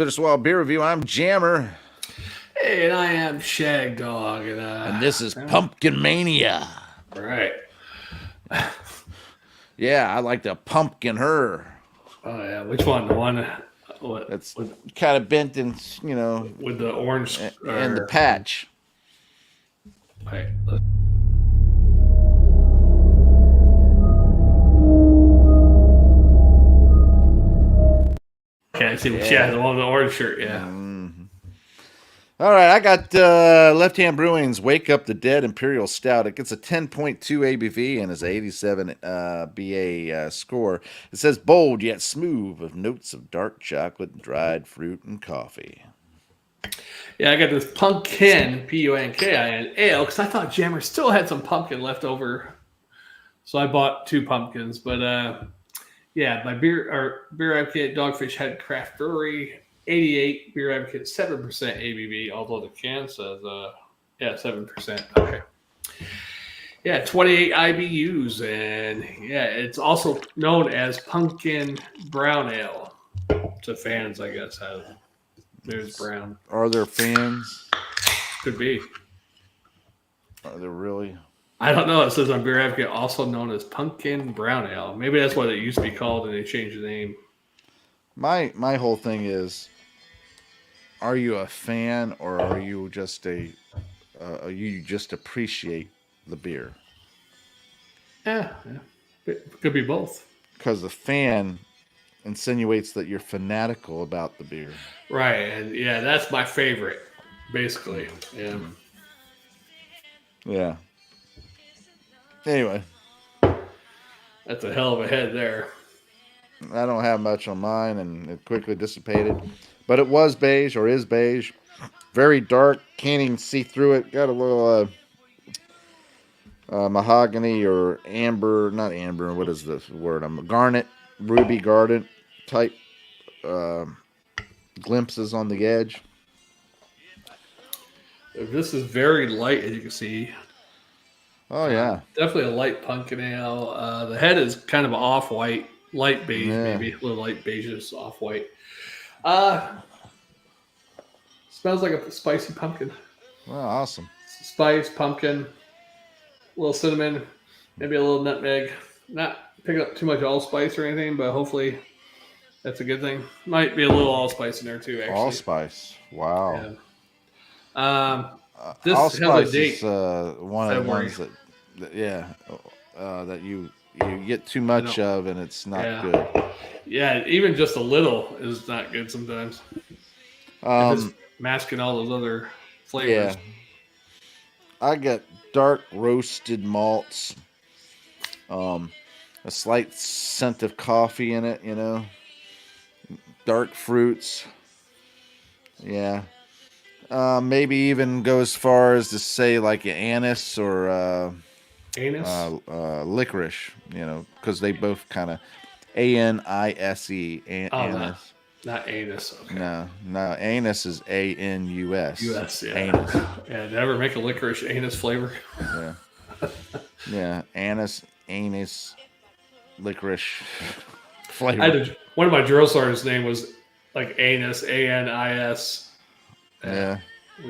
Spitter Swallow Beer Review. I'm Jammer. Hey, and I am Shagdog. And this is Pumpkin Mania. Right. Yeah, I like to pumpkin her. Oh, yeah. Which one? The one that's kind of bent and, with the orange and the patch. Right. Okay, I see. Yeah, the one with the orange shirt. Yeah. Mm-hmm. All right, I got Left Hand Brewing's Wake Up the Dead Imperial Stout. It gets a 10.2 ABV and is 87 BA score. It says bold yet smooth with notes of dark chocolate, dried fruit, and coffee. Yeah, I got this Punkin, Punkin Ale, because I thought Jammer still had some pumpkin left over. So I bought 2 pumpkins. But, yeah, my beer advocate Dogfish Head Craft Brewery. 88 Beer Advocate, 7% ABV, although the can says, 7%. Okay. Yeah, 28 IBUs, and yeah, it's also known as Punkin Brown Ale. To fans, I guess, there's brown. Are there fans? Could be. Are there really? I don't know. It says on Beer Advocate, also known as Punkin Brown Ale. Maybe that's what it used to be called, and they changed the name. My whole thing is, are you a fan or are you just you just appreciate the beer? Yeah. It could be both. Because the fan insinuates that you're fanatical about the beer. Right, and yeah, that's my favorite, basically. Yeah. Yeah. Anyway. That's a hell of a head there. I don't have much on mine, and it quickly dissipated. But it was beige, or is beige. Very dark. Can't even see through it. Got a little mahogany or amber. Not amber. What is this word? Garnet. Ruby garnet type glimpses on the edge. This is very light, as you can see. Oh, yeah. Definitely a light pumpkin ale. The head is kind of off-white. Light beige, maybe. A little light beige, off-white. Smells like a spicy pumpkin. Well, awesome. Spice, pumpkin, a little cinnamon, maybe a little nutmeg. Not picking up too much allspice or anything, but hopefully that's a good thing. Might be a little allspice in there too, actually. Allspice. Wow. Yeah. This allspice is one of the ones that you get too much of and it's not good. Yeah, even just a little is not good sometimes. It's masking all those other flavors. Yeah. I got dark roasted malts, a slight scent of coffee in it, dark fruits. Yeah. Maybe even go as far as to say like anise or licorice, because they both kind of anise. Anise. Not anus. Okay. No. Anus is ANUS. US, yeah. Anus. Yeah, never make a licorice anus flavor. Yeah. Yeah. Anus, licorice flavor. One of my drill sergeants' name was like anus, ANIS. Yeah.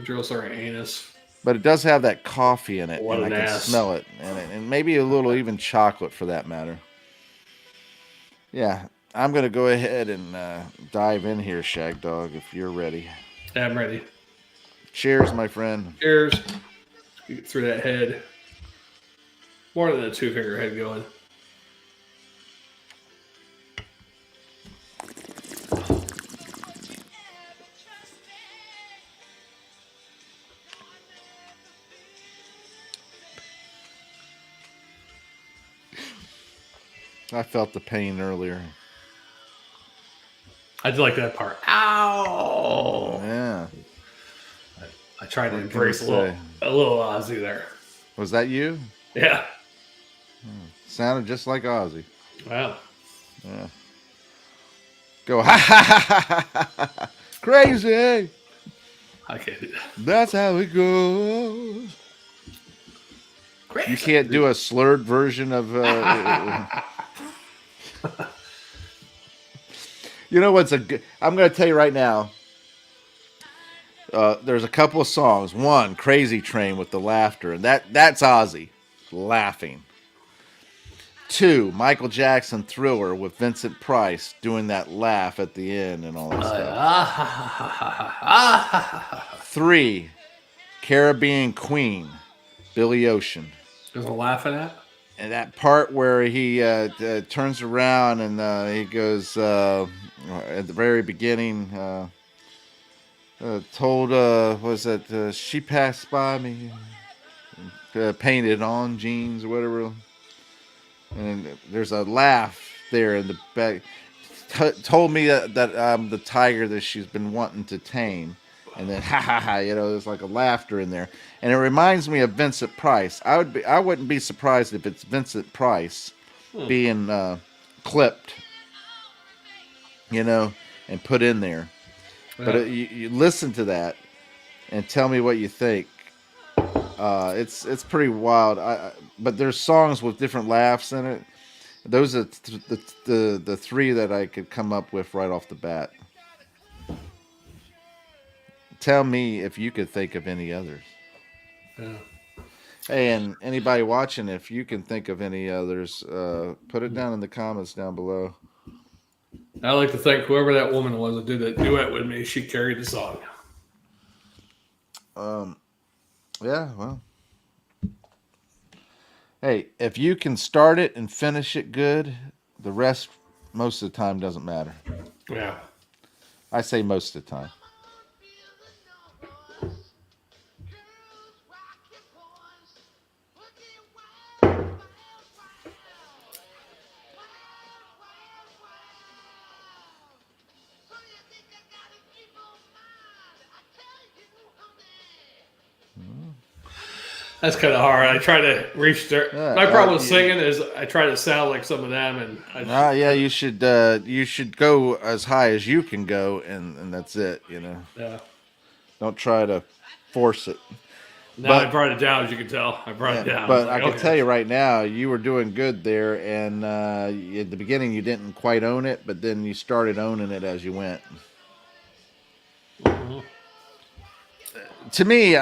Drill sergeant anus. But it does have that coffee in it, and I can ass. smell it, and maybe a little even chocolate for that matter. Yeah. I'm going to go ahead and dive in here, Shagdog, if you're ready. Yeah, I'm ready. Cheers, my friend. Cheers. Get through that head. More than a 2-finger head going. I felt the pain earlier. I did like that part. Ow! Yeah. I tried to embrace a little Ozzy there. Was that you? Yeah. Sounded just like Ozzy. Wow. Yeah. Go ha ha ha ha ha! Crazy. I can't do that. That's how it goes. Crazy. You can't do a slurred version of. You know what's I'm going to tell you right now. There's a couple of songs. One, Crazy Train with the laughter, and that's Ozzy laughing. Two, Michael Jackson Thriller with Vincent Price doing that laugh at the end and all that stuff. Three, Caribbean Queen, Billy Ocean. There's a laughing at. And that part where he turns around and he goes at the very beginning, told, was that she passed by me, painted on jeans or whatever. And there's a laugh there in the back. Told me that I'm the tiger that she's been wanting to tame. And then ha ha ha, there's like a laughter in there, and it reminds me of Vincent Price. I wouldn't be surprised if it's Vincent Price being clipped, and put in there. Yeah. But you listen to that and tell me what you think. It's pretty wild. But there's songs with different laughs in it. Those are the three that I could come up with right off the bat. Tell me if you could think of any others. Yeah. Hey, and anybody watching, if you can think of any others, put it down in the comments down below. I'd like to thank whoever that woman was that did that duet with me. She carried the song. Yeah, well. Hey, if you can start it and finish it good, the rest, most of the time, doesn't matter. Yeah. I say most of the time. That's kind of hard. I try to reach there. My problem with singing is I try to sound like some of them, and yeah, you should go as high as you can go, and that's it. Yeah. Don't try to force it. Now I brought it down, as you can tell. I brought it down. But I can tell you right now, you were doing good there, and at the beginning you didn't quite own it, but then you started owning it as you went. Mm-hmm. To me,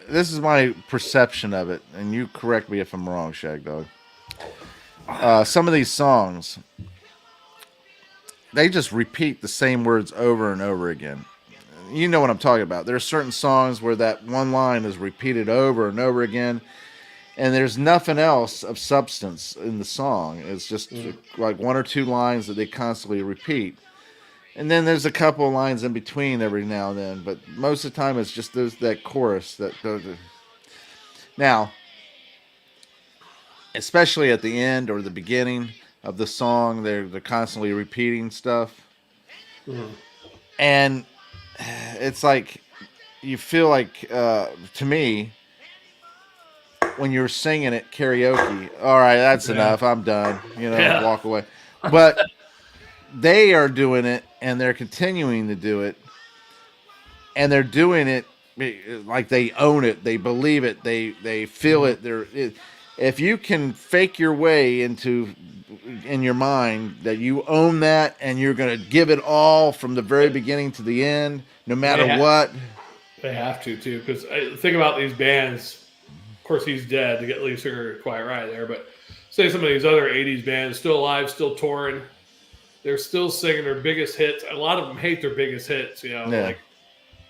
this is my perception of it, and you correct me if I'm wrong, Shagdog. Some of these songs, they just repeat the same words over and over again. You know what I'm talking about. There are certain songs where that one line is repeated over and over again, and there's nothing else of substance in the song. It's just like one or two lines that they constantly repeat. And then there's a couple of lines in between every now and then, but most of the time it's just that chorus. Now, especially at the end or the beginning of the song, they're constantly repeating stuff. Mm-hmm. And it's like, you feel like, to me, when you're singing it karaoke, all right, that's enough, I'm done, walk away. But they are doing it, and they're continuing to do it, and they're doing it like they own it, they believe it, they feel it. If you can fake your way into in your mind that you own that and you're going to give it all from the very beginning to the end, no matter what. They have to, too, because think about these bands. Of course, he's dead to get Lee Singer Quiet Riot there, but say some of these other 80s bands, still alive, still touring, they're still singing their biggest hits. A lot of them hate their biggest hits, like,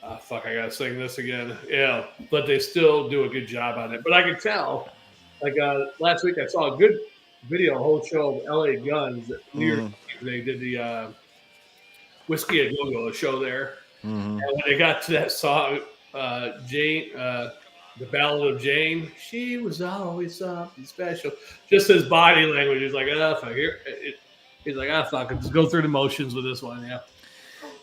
oh, fuck, I got to sing this again. Yeah, but they still do a good job on it. But I can tell, like last week I saw a good video, a whole show of LA Guns. New Year's Eve, they did the Whiskey a Go-Go show there. Mm-hmm. And when they got to that song, Jane, the Ballad of Jane, she was always something special. Just his body language is like, oh, fuck, he's like, fuck it, just go through the motions with this one, yeah.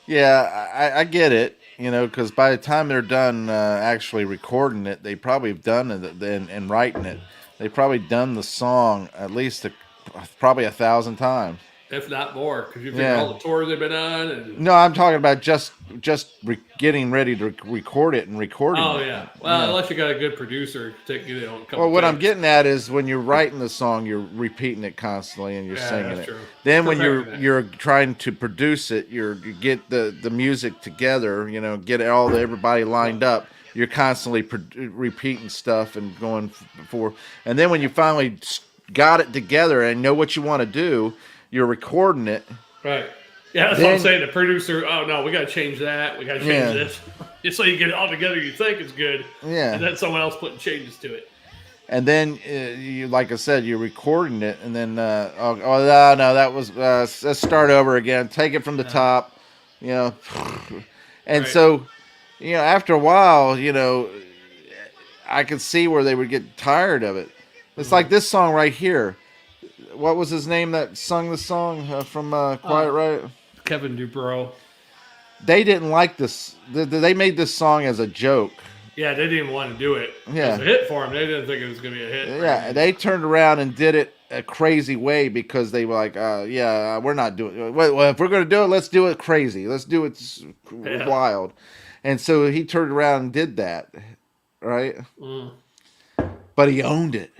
Yeah, I get it, because by the time they're done actually recording it, they probably have done it and writing it. They've probably done the song at least probably 1,000 times. if not more, because you figure all the tours they've been on. And no, I'm talking about just getting ready to record it and recording oh it. yeah, well, unless you got a good producer, take you know a couple. Well, what I'm takes. getting at is when you're writing the song, you're repeating it constantly and you're singing that's it. true. Then when Perfecting it. you're trying to produce it, you get the music together. You know, get everybody lined up. You're constantly repeating stuff and going for. And then when you finally got it together and know what you want to do, you're recording it. Right. Yeah, that's what I'm saying. The producer, oh no, we got to change that. We got to change this. Just so you get it all together, you think it's good. Yeah. And then someone else putting changes to it. And then, you, like I said, you're recording it, and then, no, that was, let's start over again. Take it from the top, you know. And so, you know, after a while, you know, I could see where they would get tired of it. It's like this song right here. What was his name that sung the song from Quiet Riot? Kevin Dubrow. They didn't like this. They made this song as a joke. Yeah, they didn't even want to do it. Yeah. It was a hit for them. They didn't think it was going to be a hit. Yeah, they turned around and did it a crazy way because they were like, we're not doing it. Well, if we're going to do it, let's do it crazy. Let's do it wild. And so he turned around and did that, right? But he owned it.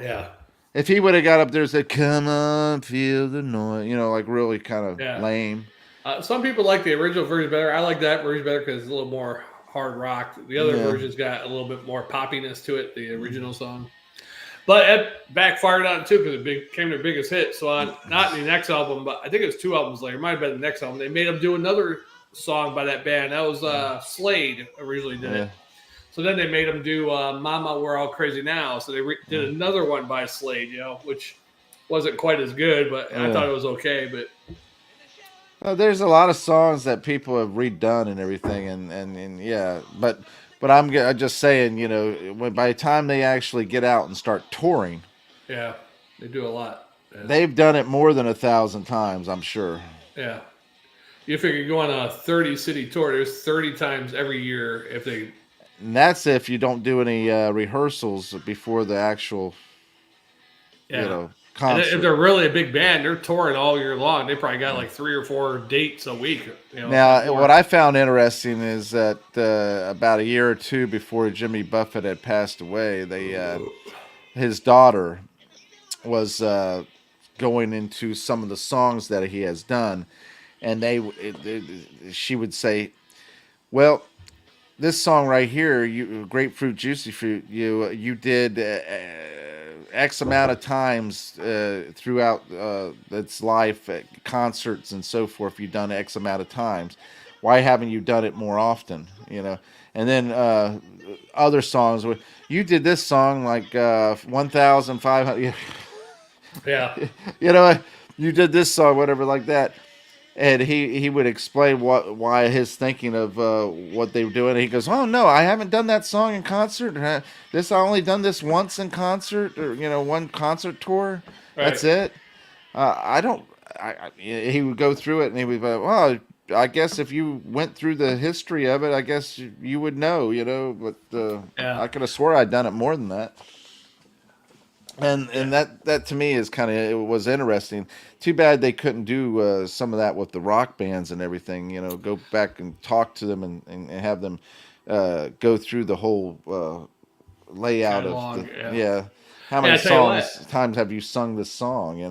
Yeah. If he would have got up there and said, come on, feel the noise, you know, like really kind of lame. Some people like the original version better. I like that version better because it's a little more hard rock. The other version's got a little bit more poppiness to it, the original song. But it backfired on it too because it became their biggest hit. So not in the next album, but I think it was 2 albums later. It might have been the next album. They made them do another song by that band. That was Slade originally did it. So then they made them do Mama, We're All Crazy Now. So they did another one by Slade, you know, which wasn't quite as good, but I thought it was okay. But there's a lot of songs that people have redone and everything, and yeah, but I'm just saying, you know, by the time they actually get out and start touring, yeah, they do a lot. Yeah. They've done it more than 1,000 times, I'm sure. Yeah, you figure you go on a 30-city tour. There's 30 times every year if they. And that's if you don't do any rehearsals before the actual, you know, concert. And if they're really a big band, they're touring all year long. They probably got like 3 or 4 dates a week. You know, now, what I found interesting is that about a year or 2 before Jimmy Buffett had passed away, his daughter was going into some of the songs that he has done, and she would say, well, this song right here, Grapefruit Juicy Fruit, you did X amount of times throughout its life at concerts and so forth. You've done X amount of times. Why haven't you done it more often? You know, and then other songs. You did this song like 1,500. Yeah. You know, you did this song, whatever, like that. And he would explain why his thinking of what they were doing. He goes, "Oh no, I haven't done that song in concert. I only done this once in concert, or one concert tour. Right. That's it. I don't." He would go through it and he would go, "Well, I guess if you went through the history of it, I guess you would know, But I could have swore I'd done it more than that." And that to me is it was interesting. Too bad they couldn't do some of that with the rock bands and everything. Go back and talk to them and have them go through the whole layout catalog, of how many times have you sung this song?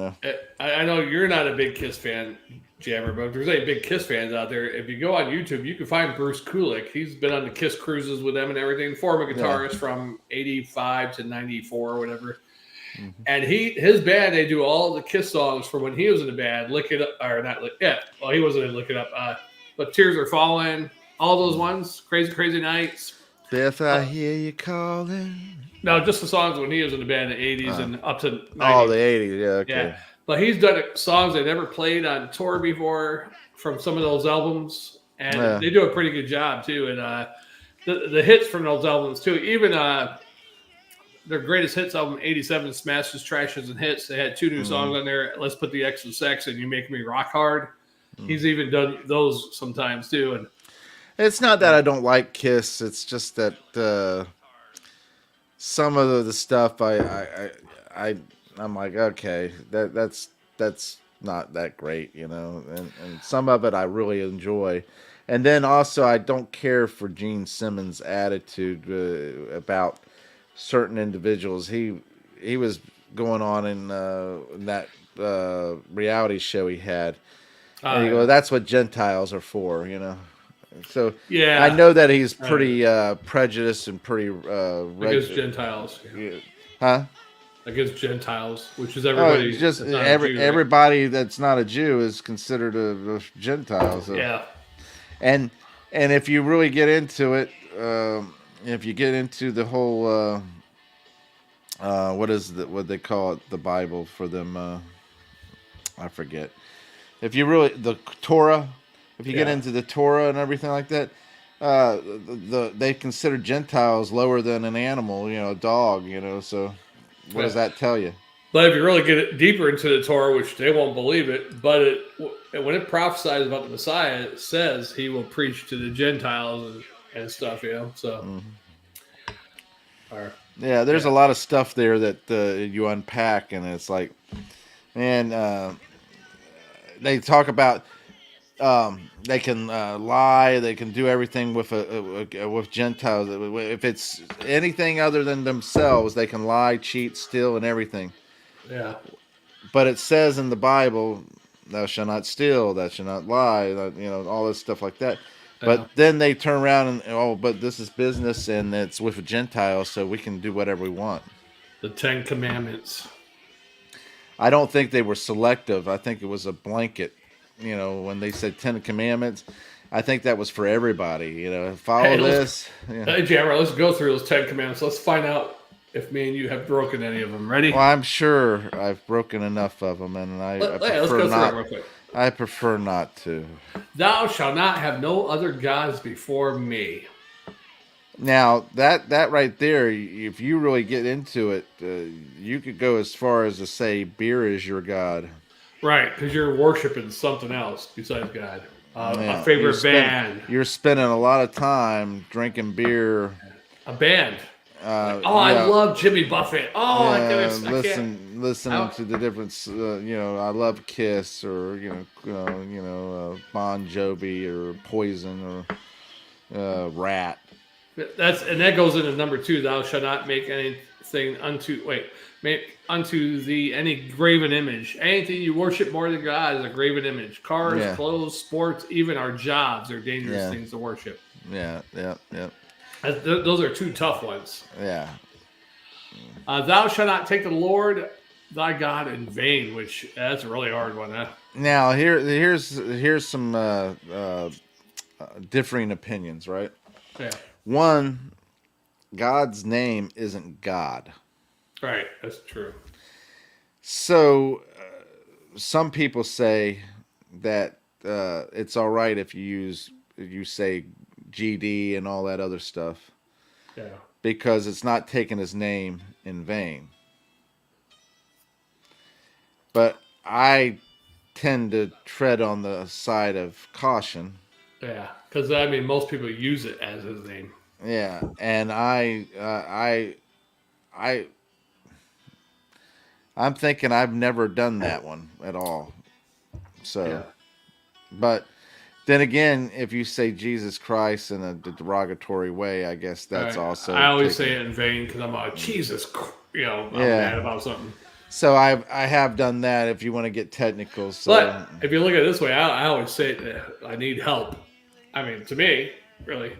I know you're not a big Kiss fan, Jammer, but if there's any big Kiss fans out there, if you go on YouTube, you can find Bruce Kulick. He's been on the Kiss cruises with them and everything. Former guitarist from 85 to 94 or whatever. Mm-hmm. And his band, they do all the Kiss songs from when he was in the band. Lick It Up, or not Lick, well, he wasn't in Lick It Up, but Tears Are Falling, all those ones, Crazy Nights. Beth, I hear you calling. No, just the songs when he was in the band in the 80s and up to 90s. Oh, the 80s, yeah, okay. Yeah, but he's done songs they never played on tour before from some of those albums, and they do a pretty good job too. And the hits from those albums too, even their greatest hits album, 87, Smashes, Trashes, and Hits. They had 2 new songs on there. Let's Put the X in Sex and You Make Me Rock Hard. He's even done those sometimes too. And it's not that I don't like Kiss. It's just that some of the stuff I'm like, okay, that's not that great, and some of it I really enjoy. And then also, I don't care for Gene Simmons' attitude about certain individuals. He was going on in that reality show he had, and he goes, "That's what Gentiles are for." So I Yeah. know that he's pretty prejudiced and pretty Against Gentiles. huh? Against Gentiles, which is Oh, everybody. it's just That's not a Jew, right? everybody that's not a Jew is considered a Gentile. So. Yeah. And if you really get into it, if you get into the whole what they call it, the Bible for them, I forget. If you really the Torah, if you get into the Torah and everything like that, they consider Gentiles lower than an animal, a dog, So what does that tell you? But if you really get it deeper into the Torah, which they won't believe it, but when it prophesies about the Messiah, it says he will preach to the Gentiles and stuff, So, yeah, there's a lot of stuff there that you unpack, and it's like, man, they talk about they can lie, they can do everything with Gentiles. If it's anything other than themselves, they can lie, cheat, steal, and everything. Yeah. But it says in the Bible, "Thou shalt not steal, thou shalt not lie," all this stuff like that. But then they turn around and but this is business and it's with Gentiles, so we can do whatever we want. The 10 Commandments. I don't think they were selective. I think it was a blanket. When they said 10 Commandments, I think that was for everybody. Follow this. Hey, Jammer, let's go through those 10 Commandments. Let's find out if me and you have broken any of them. Ready? Well, I'm sure I've broken enough of them, and I let's prefer go not. through it real quick. I prefer not to. Thou shalt not have no other gods before me. Now that right there, if you really get into it, you could go as far as to say beer is your god. Right, because you're worshiping something else besides God. A favorite band. You're spending a lot of time drinking beer. A band. I love Jimmy Buffett. My goodness, listening to the different. I love Kiss or Bon Jovi or Poison or Rat. That goes into number 2. Thou shalt not make anything make unto thee any graven image. Anything you worship more than God is a graven image. Cars, clothes, sports, even our jobs are dangerous things to worship. Yeah. Those are 2 tough ones. Yeah. Thou shalt not take the Lord thy God in vain, which that's a really hard one, huh? Now here's some differing opinions, right? Yeah. One, God's name isn't God. Right, that's true. So some people say that it's all right if you say GD and all that other stuff. Yeah. Because it's not taking his name in vain. But I tend to tread on the side of caution. Yeah, because most people use it as his name. Yeah, and I'm thinking I've never done that one at all. So, but then again, if you say Jesus Christ in a derogatory way, I guess that's also. I always say it in vain because I'm like, Jesus, I'm mad about something. So I have done that. If you want to get technical, so. But if you look at it this way, I always say that I need help. To me, really,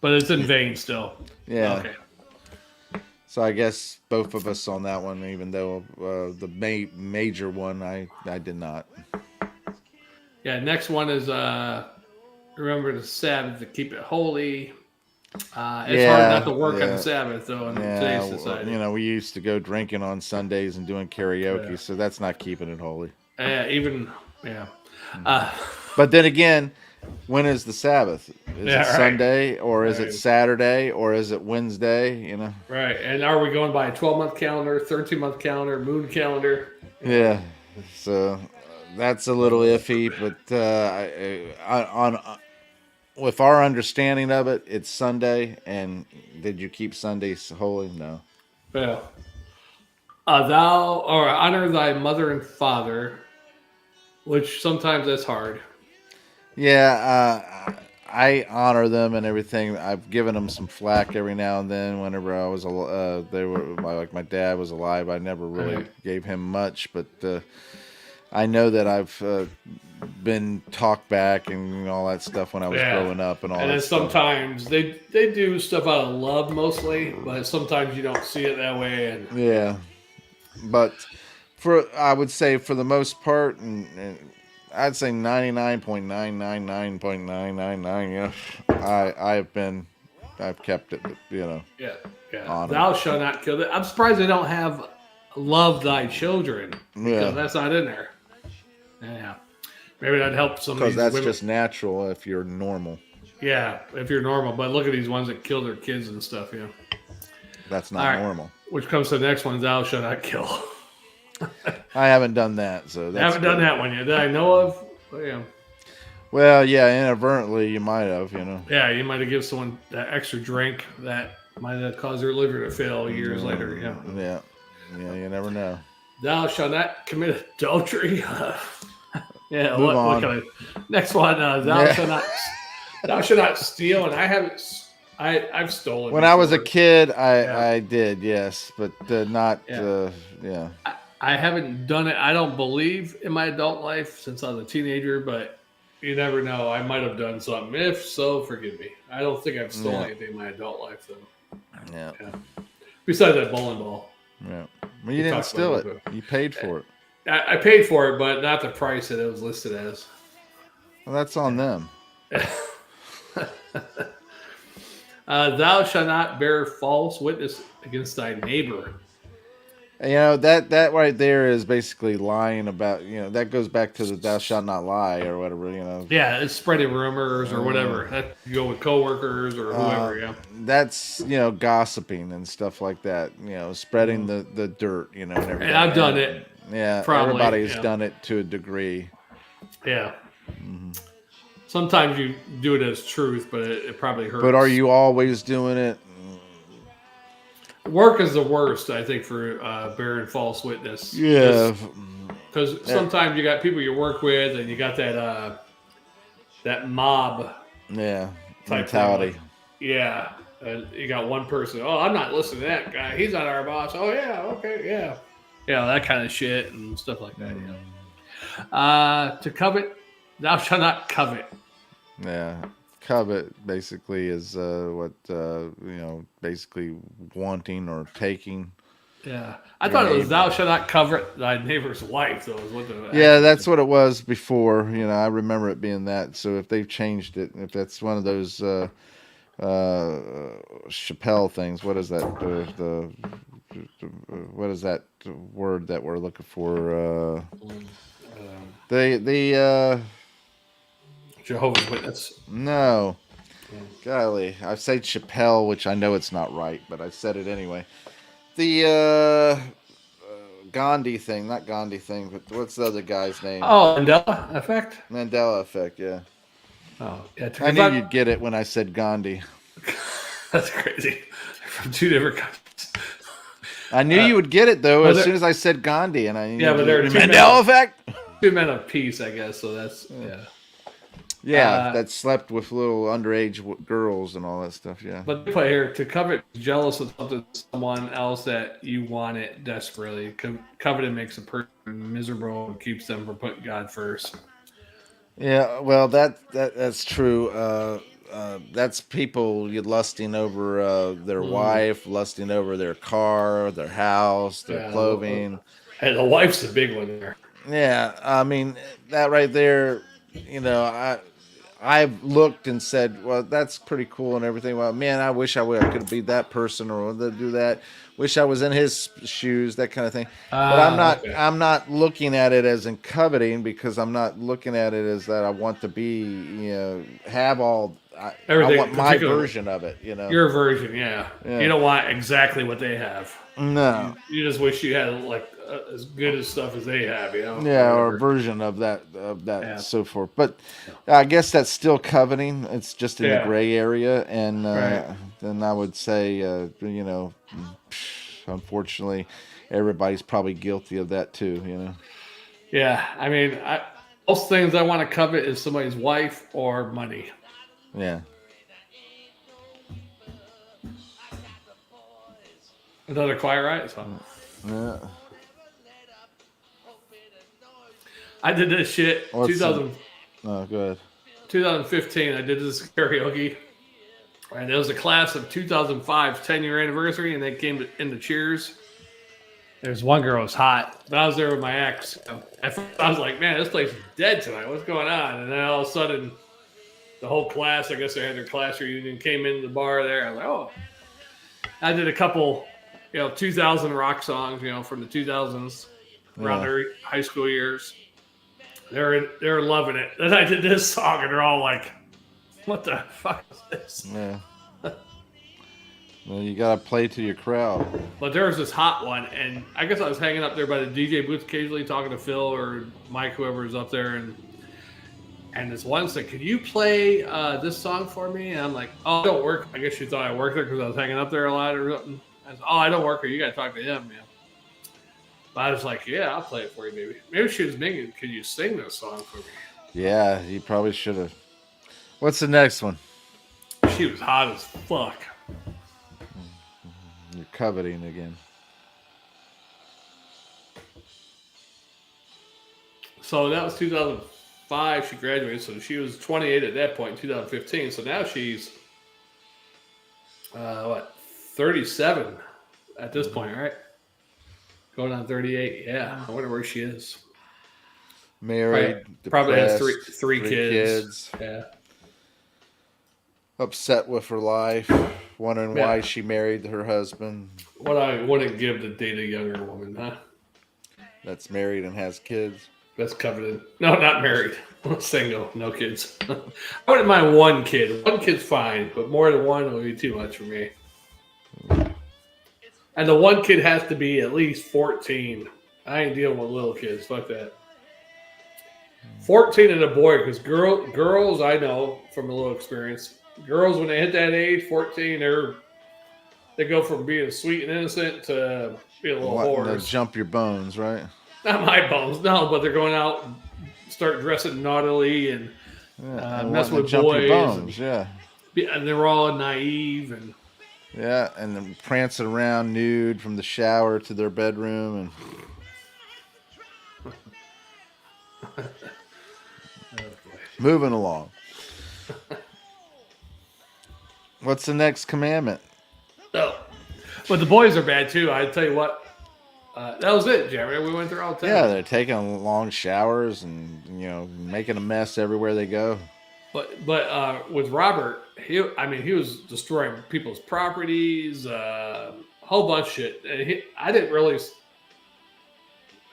but it's in vain still. Yeah. Okay. So I guess both of us on that one, even though the major one I did not. Yeah. Next one is remember the Sabbath to keep it holy. It's hard not to work on the Sabbath though in today's society. We used to go drinking on Sundays and doing karaoke, so that's not keeping it holy. But then again, when is the Sabbath? Is it Sunday, or is it Saturday, or is it Wednesday? Right. And are we going by a 12-month calendar, 13-month calendar, moon calendar? Yeah. So that's a little iffy, but with our understanding of it, it's Sunday. And did you keep Sundays holy? No. Yeah. Thou honor thy mother and father. which sometimes that's hard. Yeah, I honor them and everything. I've given them some flack every now and then. Whenever I was, they were like my dad was alive. I never really Right. gave him much, but I know that I've been talked back and all that stuff when I was Yeah. growing up and all And that then stuff. sometimes they do stuff out of love mostly, but sometimes you don't see it that way. And Yeah, but I would say for the most part, and I'd say 99.999.999. Yeah, I've kept it. yeah, yeah. Honor. Thou shalt not kill it. I'm surprised they don't have love thy children Yeah, because that's not in there. Yeah. Maybe that'd help some of because these that's women. just natural if you're normal. Yeah, if you're normal. But look at these ones that kill their kids and stuff, That's All not right. normal. Which comes to the next one, thou shalt not kill. I haven't done that, so I that's haven't done good. that one yet that I know of. But yeah. Well, yeah, inadvertently you might have. Yeah, you might have given someone that extra drink that might have caused their liver to fail years later. Yeah. Yeah, you never know. Thou shalt not commit adultery. Yeah. Move What on. kind of next one? Thou shalt not steal. And I haven't. I've stolen. When I was a before. kid, Yeah. I did, yes, but not. Yeah. Yeah. I haven't done it. I don't believe in my adult life since I was a teenager, but you never know. I might have done something. If so, forgive me. I don't think I've stolen anything in my adult life, though. Yeah. Besides that bowling ball. Yeah. Well, you didn't steal it. You paid for it. I paid for it, but not the price that it was listed as. Well, that's on them. Thou shalt not bear false witness against thy neighbor. That right there is basically lying about. That goes back to the "thou shalt not lie" or whatever. Yeah, it's spreading rumors or whatever. That you go with coworkers or whoever. Yeah, That's gossiping and stuff like that. Spreading the dirt. And everything. and I've done it. Yeah, Probably, everybody's yeah. done it to a degree. Yeah. Sometimes you do it as truth, but it probably hurts. But are you always doing it? Work is the worst, I think, for bearing false witness. Yeah. Because sometimes you got people you work with, and you got that mob Yeah. type Mentality. thing. Yeah. You got one person. Oh, I'm not listening to that guy. He's not our boss. Oh yeah. Okay. Yeah. Yeah. That kind of shit and stuff like that. Yeah. To covet, thou shalt not covet. Yeah. Covet basically is basically wanting or taking. Yeah. I thought it was thou shalt not covet thy neighbor's wife, though. Is what Yeah, that's what it was before. I remember it being that. So if they've changed it, if that's one of those Chappelle things, what is that? What is that word that we're looking for? Jehovah's Witness. No. Golly, I say Chappelle, which I know it's not right, but I said it anyway. The Gandhi thing, not Gandhi thing, but what's the other guy's name? Oh, Mandela effect. Mandela effect, yeah. Oh, yeah. I knew you'd get it when I said Gandhi. That's crazy. From two different countries. I knew you would get it though as soon as I said Gandhi, and I but they're Mandela effect. Two men of peace, I guess. So that's Yeah, that slept with little underage girls and all that stuff. Yeah. But the player to covet jealous of something someone else that you want it desperately. Coveting makes a person miserable and keeps them from putting God first. Yeah, well, that's true. That's people lusting over their wife, lusting over their car, their house, their clothing. And the wife's the big one there. Yeah, I mean that right there. I've looked and said, well, that's pretty cool and everything. Well, man, I wish I could be that person or do that. Wish I was in his shoes, that kind of thing. But I'm not. Okay. I'm not looking at it as in coveting because I'm not looking at it as that I want to be. Have all. I want my version of it. Your version, yeah. You don't want exactly what they have. No. You just wish you had like as good as stuff as they have. Yeah, or a version of that, and so forth. But I guess that's still coveting. It's just in the gray area, and then I would say, unfortunately, everybody's probably guilty of that too. Yeah, I mean, Most things I want to covet is somebody's wife or money. Yeah. Another Quiet Riot song. Yeah. I did this shit. What's 2000. Oh, good. 2015. I did this karaoke, and it was a class of 2005's 10-year anniversary, and they came into Cheers. There's one girl who was hot, but I was there with my ex. At first, I was like, man, this place is dead tonight. What's going on? And then all of a sudden, the whole class, I guess they had their class reunion, came into the bar there. I was like, oh. I did a couple, 2000 rock songs, from the 2000s, around their high school years. They're loving it. Then I did this song, and they're all like, what the fuck is this? Yeah. Well, you gotta play to your crowd. But there was this hot one, and I guess I was hanging up there by the DJ booth occasionally talking to Phil or Mike, whoever was up there, and this one said, could you play this song for me? And I'm like, oh, I don't work. I guess she thought I worked there because I was hanging up there a lot or something. I said, oh, I don't work here. You got to talk to him, man. But I was like, yeah, I'll play it for you, maybe. Maybe she was thinking, could you sing this song for me? Yeah, you probably should have. What's the next one? She was hot as fuck. You're coveting again. So that was 2005. She graduated, so she was 28 at that point in 2015. So now she's, 37 at this point, right? Going on 38. Yeah, I wonder where she is. Married, probably has depressed, three kids. Yeah. Upset with her life, wondering why she married her husband. What I wouldn't give to date a younger woman, huh? That's married and has kids. That's coveted. No, not married. Single, no kids. I wouldn't mind one kid. One kid's fine, but more than one would be too much for me. And the one kid has to be at least 14. I ain't dealing with little kids. Fuck that. 14 and a boy, because girls, I know from a little experience, girls, when they hit that age, 14, they go from being sweet and innocent to being a little whores. Jump your bones, right? Not my bones, no, but they're going out and start dressing naughtily and mess with boys. Bones, and they're all naive and then prancing around nude from the shower to their bedroom and moving along. What's the next commandment? Oh, but the boys are bad too. I tell you what, that was it, Jeremy. We went through all 10. Yeah, they're taking long showers and making a mess everywhere they go. But with Robert, he was destroying people's properties, a whole bunch of shit. And I didn't really.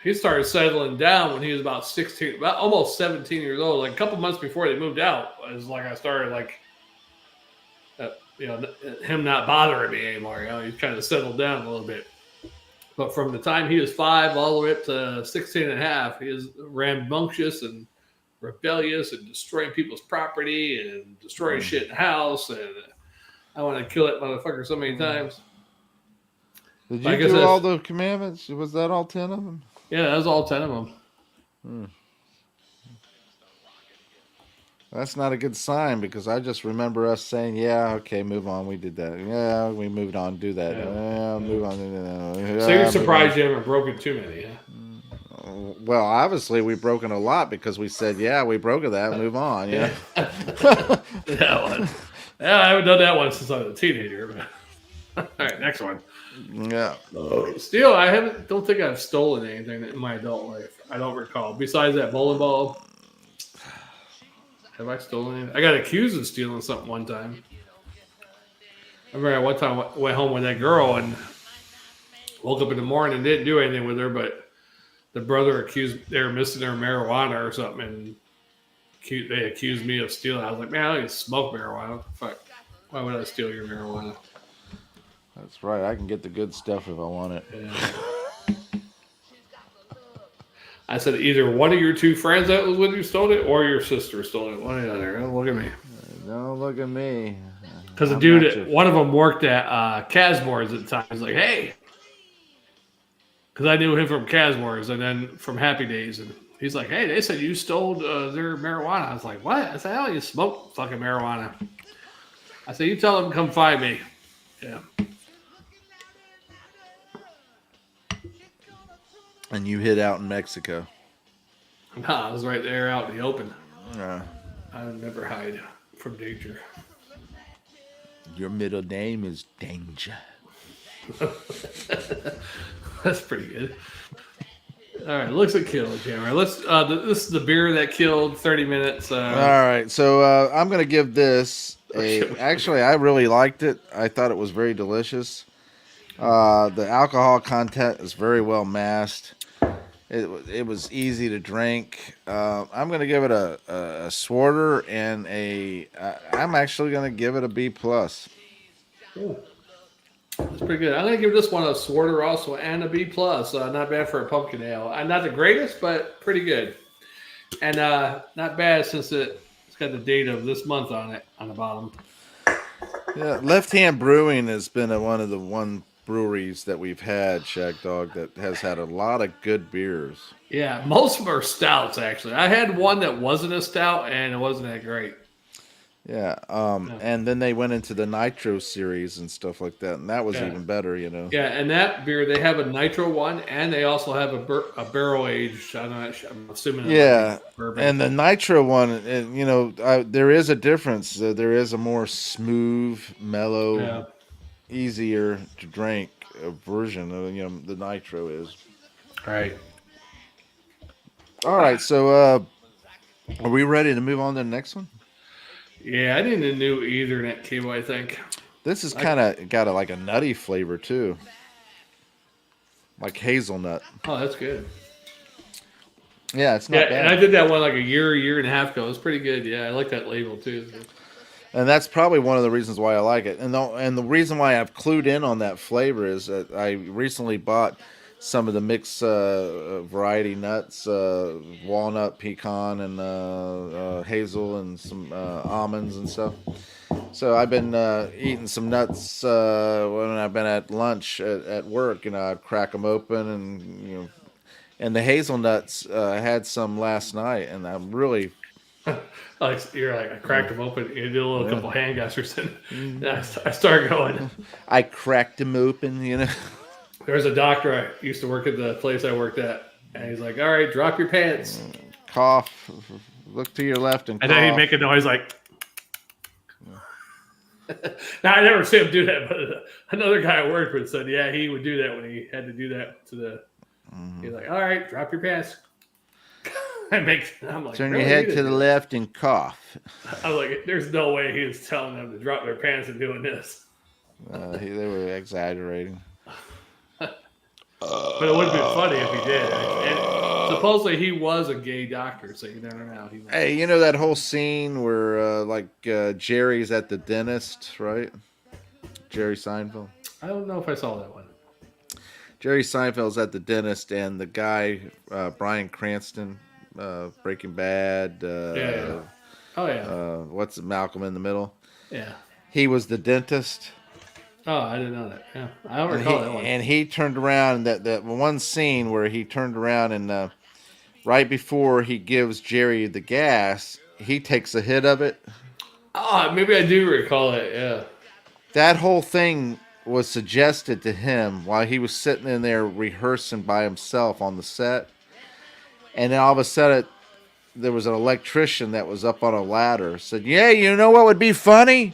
He started settling down when he was about 16, about almost 17 years old. Like a couple months before they moved out, it was like I started him not bothering me anymore. He kind of settled down a little bit. But from the time he was 5 all the way up to 16 and a half, he was rambunctious and rebellious and destroying people's property and destroying shit in the house. And I want to kill that motherfucker so many times. Did you do all the commandments? Was that all 10 of them? Yeah, that was all 10 of them. That's not a good sign because I just remember us saying, yeah, okay, move on. We did that. Yeah, we moved on. Do that. Yeah, move on. So you're surprised you haven't broken too many, huh? Well, obviously we've broken a lot because we said, yeah, we broke that. Move on. Yeah. That one. Yeah, I haven't done that one since I was a teenager. But... all right, next one. Yeah. Still, don't think I've stolen anything in my adult life. I don't recall. Besides that bowling ball. Have I stolen anything? I got accused of stealing something one time. I remember one time I went home with that girl and woke up in the morning and didn't do anything with her, but the brother accused they were missing their marijuana or something, and they accused me of stealing. I was like, man, I don't even smoke marijuana. Fuck. Why would I steal your marijuana? That's right. I can get the good stuff if I want it. Yeah. I said either one of your two friends that was with you stole it or your sister stole it. One or the other. Don't look at me. Don't look at me. Because the dude, one of them worked at Casmore's at the time. He's like, hey. Because I knew him from Casmore's and then from Happy Days. And He's like, hey, they said you stole their marijuana. I was like, what? I said, hell, you smoke fucking marijuana. I said, you tell them to come find me. Yeah. And you hid out in Mexico. Nah, I was right there out in the open. Yeah. I would never hide from danger. Your middle name is Danger. That's pretty good. All right, looks like kill, Jammer. Let's. This is the beer that killed 30 minutes. All right, so I'm gonna give this a. Actually, I really liked it. I thought it was very delicious. The alcohol content is very well masked. It was easy to drink. I'm gonna give it a Swarter and a. I'm actually gonna give it a B plus. Ooh. That's pretty good. I'm going to give this one a Swarter also and a B plus. Not bad for a pumpkin ale. Not the greatest, but pretty good. And not bad since it's got the date of this month on it on the bottom. Yeah, Left Hand Brewing has been one of the breweries that we've had, Shagdog, that has had a lot of good beers. Yeah, most of them are stouts actually. I had one that wasn't a stout and it wasn't that great. Yeah, and then they went into the Nitro series and stuff like that, and that was even better, you know. Yeah, and that beer, they have a Nitro one, and they also have a barrel aged. I'm assuming. Yeah, and the Nitro one, you know, there is a difference. There is a more smooth, mellow, easier to drink version of, you know, the Nitro is. Right. All right, so are we ready to move on to the next one? Yeah, I didn't do either net cable, I think. This is kind of got like a nutty flavor too. Like hazelnut. Oh, that's good. Yeah, it's not bad. And I did that one like a year and a half ago. It was pretty good. Yeah, I like that label too. So. And that's probably one of the reasons why I like it. And the reason why I've clued in on that flavor is that I recently bought some of the mixed variety nuts, walnut, pecan, and hazel, and some almonds and stuff. So I've been eating some nuts when I've been at lunch at work. You know, I'd crack them open, and you know, and the hazelnuts I had some last night, and I'm really. You're like, I cracked them open. You did a little couple hand gestures, and I started going. I cracked them open, you know. There was a doctor I used to work at the place I worked at, and he's like, "All right, drop your pants, cough, look to your left, and cough." And then he'd make a noise like. Now I never see him do that, but another guy I worked with said, "Yeah, he would do that when he had to do that to the." Mm-hmm. He's like, "All right, drop your pants." I'm like, turn your head to the left and cough. I'm like, there's no way he was telling them to drop their pants and doing this. They were exaggerating. But it would have been funny if he did. And supposedly he was a gay doctor, so you never know. Hey, you know that whole scene where Jerry's at the dentist, right? Jerry Seinfeld. I don't know if I saw that one. Jerry Seinfeld's at the dentist, and the guy, Bryan Cranston, Breaking Bad. Oh, yeah. What's Malcolm in the Middle? Yeah. He was the dentist. Oh, I didn't know that. Yeah, I don't recall that one. And he turned around, that one scene where he turned around and right before he gives Jerry the gas, he takes a hit of it. Oh, maybe I do recall it, yeah. That whole thing was suggested to him while he was sitting in there rehearsing by himself on the set. And then all of a sudden, there was an electrician that was up on a ladder, said, "Yeah, you know what would be funny?"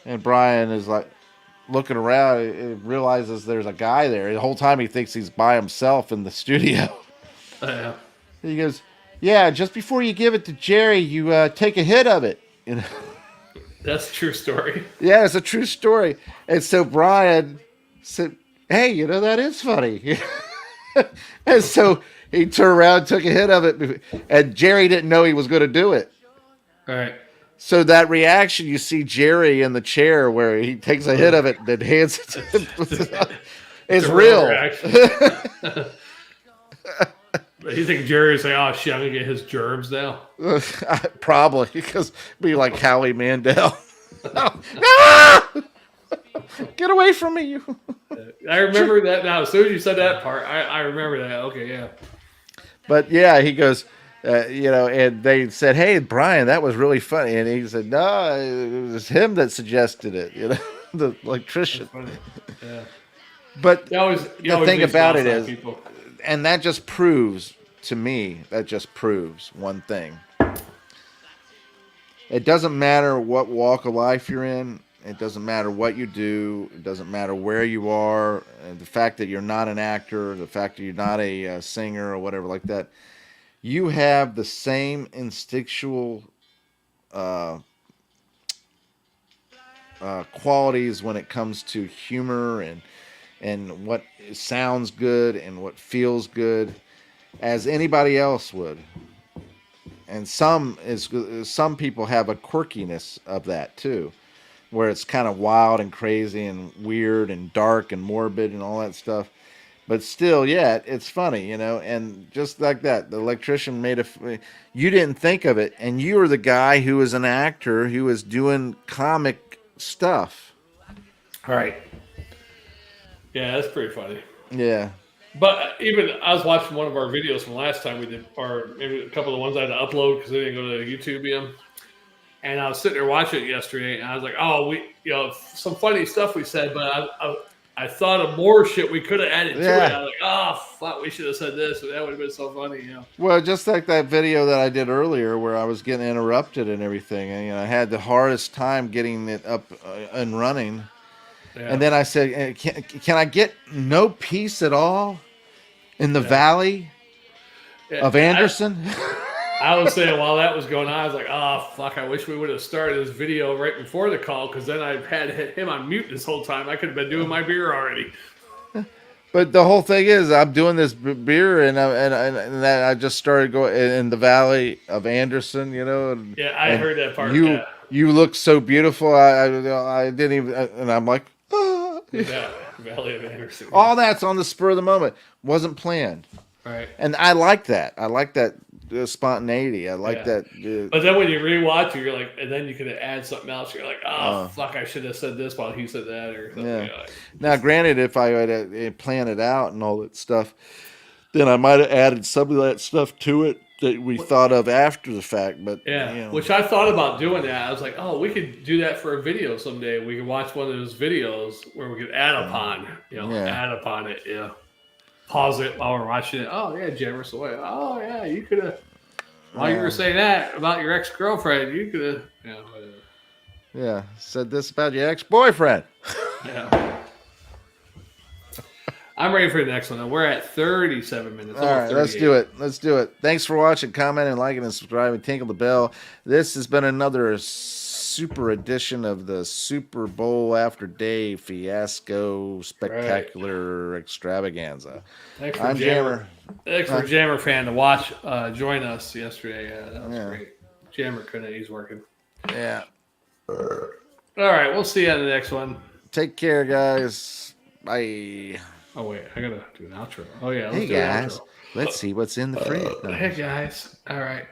And Brian is like looking around, he realizes there's a guy there. The whole time he thinks he's by himself in the studio. Yeah. He goes, "Yeah, just before you give it to Jerry, you take a hit of it." You know? That's a true story. Yeah, it's a true story. And so Brian said, "Hey, you know, that is funny." And so he turned around, took a hit of it, and Jerry didn't know he was going to do it. All right. So that reaction, you see Jerry in the chair where he takes a hit of it and then hands it to him. It's real. But you think Jerry would say, "Oh shit, I'm gonna get his germs now"? Probably, because be like Howie Mandel. Ah! Get away from me! You. I remember that now. As soon as you said that part, I remember that. Okay, yeah. But yeah, he goes, and they said, "Hey, Brian, that was really funny," and he said, "No, it was him that suggested it." The That's electrician. funny. Yeah. But You the always thing need some about it outside is, people. and that just proves to me, that just proves one thing. It doesn't matter what walk of life you're in. It doesn't matter what you do. It doesn't matter where you are. And the fact that you're not an actor, the fact that you're not a singer or whatever like that, you have the same instinctual uh, qualities when it comes to humor and what sounds good and what feels good as anybody else would. And some people have a quirkiness of that too, where it's kind of wild and crazy and weird and dark and morbid and all that stuff. But still, yeah, it's funny, And just like that, the electrician made you didn't think of it, and you were the guy who was an actor who was doing comic stuff. All right. Yeah, that's pretty funny. Yeah. But even I was watching one of our videos from last time we did, or maybe a couple of the ones I had to upload because they didn't go to YouTube yet. And I was sitting there watching it yesterday, and I was like, "Oh, some funny stuff we said, but I thought of more shit we could have added to it. I was like, oh fuck, we should have said this, but that would have been so funny, Well, just like that video that I did earlier, where I was getting interrupted and everything, and I had the hardest time getting it up and running. Yeah. And then I said, "Can I get no peace at all in the valley of Anderson?" I was saying while that was going on, I was like, "Oh fuck! I wish we would have started this video right before the call, because then I've had him on mute this whole time. I could have been doing my beer already." But the whole thing is, I'm doing this beer, and I just started going in the valley of Anderson, And, yeah, I heard that part. You look so beautiful. I didn't even, and I'm like, oh. Yeah, Valley of Anderson. All that's on the spur of the moment. Wasn't planned. Right. And I like that. I like that spontaneity. I like that. But then when you rewatch it, you're like, and then you could add something else. You're like, oh, fuck, I should have said this while he said that, or something. Yeah. Now, granted, if I had planned it out and all that stuff, then I might have added some of that stuff to it that we thought of after the fact. But which I thought about doing that. I was like, oh, we could do that for a video someday. We could watch one of those videos where we could add upon, add upon it. Yeah. Pause it while we're watching it. Oh yeah, Jammer's away. Oh yeah, you could have. While you were saying that about your ex-girlfriend, you could have. Yeah, whatever. Yeah, said this about your ex-boyfriend. Yeah. I'm ready for the next one. We're at 37 minutes. All right, let's do it. Thanks for watching, commenting, liking, and subscribing. Tinkle the bell. This has been another super edition of the Super Bowl after day fiasco spectacular extravaganza. Thanks for Jammer. Thanks for Jammer fan to watch, join us yesterday. That was great. Jammer couldn't. He's working. Yeah. All right, we'll see you on the next one. Take care, guys. Bye. Oh wait, I gotta do an outro. Oh yeah. Hey guys, let's see what's in the fridge. Hey guys. All right.